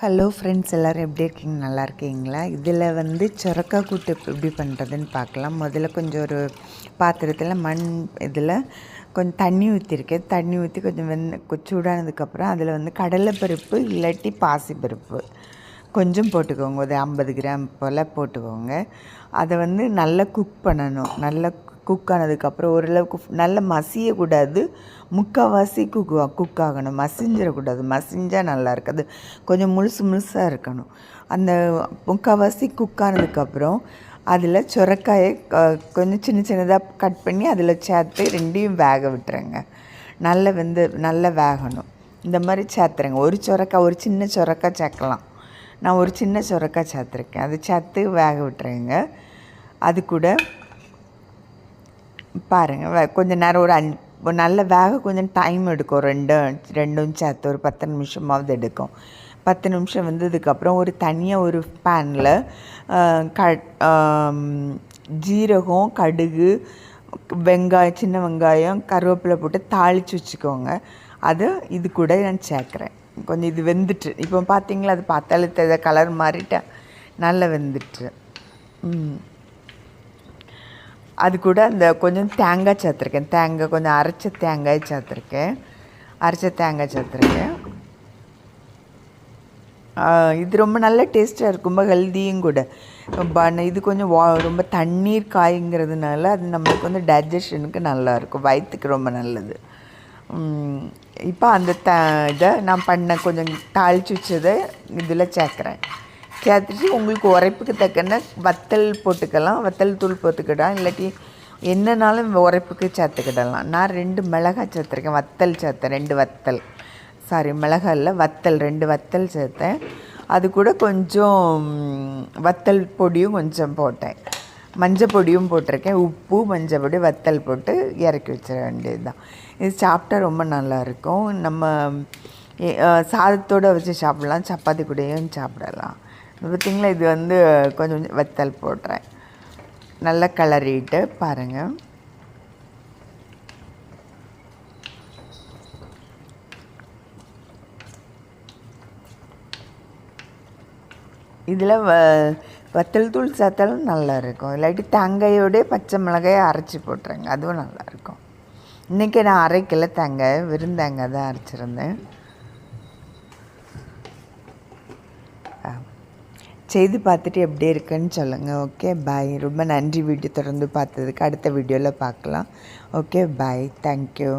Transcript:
Hello friends, எல்லோரும் எப்படி இருக்கீங்க? நல்லா இருக்கீங்களா? இதில் வந்து சுரக்கா கூட்டு எப்படி பண்ணுறதுன்னு பார்க்கலாம். முதல்ல கொஞ்சம் ஒரு பாத்திரத்தில் மண் இதில் கொஞ்சம் தண்ணி ஊற்றிருக்கேன். தண்ணி ஊற்றி கொஞ்சம் சூடானதுக்கப்புறம் அதில் வந்து கடலைப்பருப்பு இல்லாட்டி பாசிப்பருப்பு கொஞ்சம் போட்டுக்கோங்க. ஒரு 50 கிராம் போல் போட்டுக்கோங்க. அதை வந்து நல்லா குக் பண்ணணும். நல்லா குக் ஆனதுக்கப்புறம் ஓரளவுக்கு நல்லா மசியக்கூடாது, முக்கால்வாசி குக் ஆகணும். மசிஞ்சிடக்கூடாது. மசிஞ்சால் நல்லா இருக்காது. கொஞ்சம் முழுசாக இருக்கணும். அந்த முக்கால்வாசி குக் ஆனதுக்கப்புறம் அதில் சுரக்காயை கொஞ்சம் சின்னதாக கட் பண்ணி அதில் சேர்த்து ரெண்டையும் வேக விட்டுருங்க. நல்லா வேகணும். இந்த மாதிரி சேர்த்துறேங்க. ஒரு சின்ன சுரக்காய் சேர்க்கலாம். நான் ஒரு சின்ன சுரக்காய் சேர்த்துருக்கேன். அதை சேர்த்து வேக விட்டுறேங்க. அது கூட பாருங்கள், கொஞ்சம் நேரம் ஒரு நல்ல வேக கொஞ்சம் டைம் எடுக்கும். ரெண்டும் சேர்த்து ஒரு 10 நிமிஷமாவது எடுக்கும். 10 நிமிஷம் வந்ததுக்கப்புறம் தனியாக ஒரு பேனில் ஜீரகம், கடுகு, சின்ன வெங்காயம், கருவேப்பிலை போட்டு தாளித்து வச்சுக்கோங்க. அது இது கூட நான் சேர்க்குறேன். கொஞ்சம் இது வெந்துட்டு இப்போ பார்த்தீங்களா, அது பார்த்தாலே கலர் மாறிட்டு நல்லா வெந்துட்டு. அது கூட அந்த கொஞ்சம் தேங்காய் சேர்த்துருக்கேன். கொஞ்சம் அரைச்ச தேங்காய் சேர்த்துருக்கேன். இது ரொம்ப நல்ல டேஸ்ட்டாக இருக்கும். ரொம்ப ஹெல்த்தியும் கூட. இது கொஞ்சம் ரொம்ப தண்ணீர் காய்ங்கிறதுனால அது நம்மளுக்கு வந்து டைஜஷனுக்கு நல்லாயிருக்கும். வயிற்றுக்கு ரொம்ப நல்லது. இப்போ அந்த இதை நான் கொஞ்சம் தாளித்து வச்சதை இதில் சேர்க்குறேன். சேர்த்துட்டு உங்களுக்கு உரைப்புக்கு தக்கன வத்தல் போட்டுக்கலாம். வத்தல் தூள் போட்டுக்கிடலாம். இல்லாட்டி என்னன்னாலும் உரைப்புக்கு சேர்த்துக்கிடலாம். நான் 2 மிளகாய் சேர்த்துருக்கேன். வத்தல் சேர்த்தேன். 2 வத்தல், மிளகாய் இல்லை, வத்தல் 2 வத்தல் சேர்த்தேன். அது கூட கொஞ்சம் வத்தல் பொடியும் கொஞ்சம் போட்டேன். மஞ்சள் பொடியும் போட்டிருக்கேன். உப்பு, மஞ்சள் பொடி, வத்தல் போட்டு இறக்கி வச்சிட வேண்டியது தான். இது சாப்பிட்டா ரொம்ப நல்லாயிருக்கும். நம்ம சாதத்தோடு வச்சு சாப்பிட்லாம், சப்பாத்தி கூடயும் சாப்பிடலாம். பார்த்திங்களா, இது வந்து கொஞ்சம் வத்தல் போடுறேன். நல்லா கிளறிட்டு பாருங்கள். இதில் வத்தல் தூள் சேர்த்தாலும் நல்லா இருக்கும். இல்லாட்டி தேங்காயோட பச்சை மிளகாயை அரைச்சி போட்டுறேங்க, அதுவும் நல்லாயிருக்கும். இன்றைக்கி நான் அரைக்கல தேங்காய், வெறும் தேங்காய் தான் அரைச்சிருந்தேன். செய்து பார்த்துட்டு எப்படி இருக்குன்னு சொல்லுங்கள். ஓகே, பாய். ரொம்ப நன்றி வீடியோ தொடர்ந்து பார்த்ததுக்கு. அடுத்த வீடியோவில் பார்க்கலாம். ஓகே, பாய். தேங்க்யூ.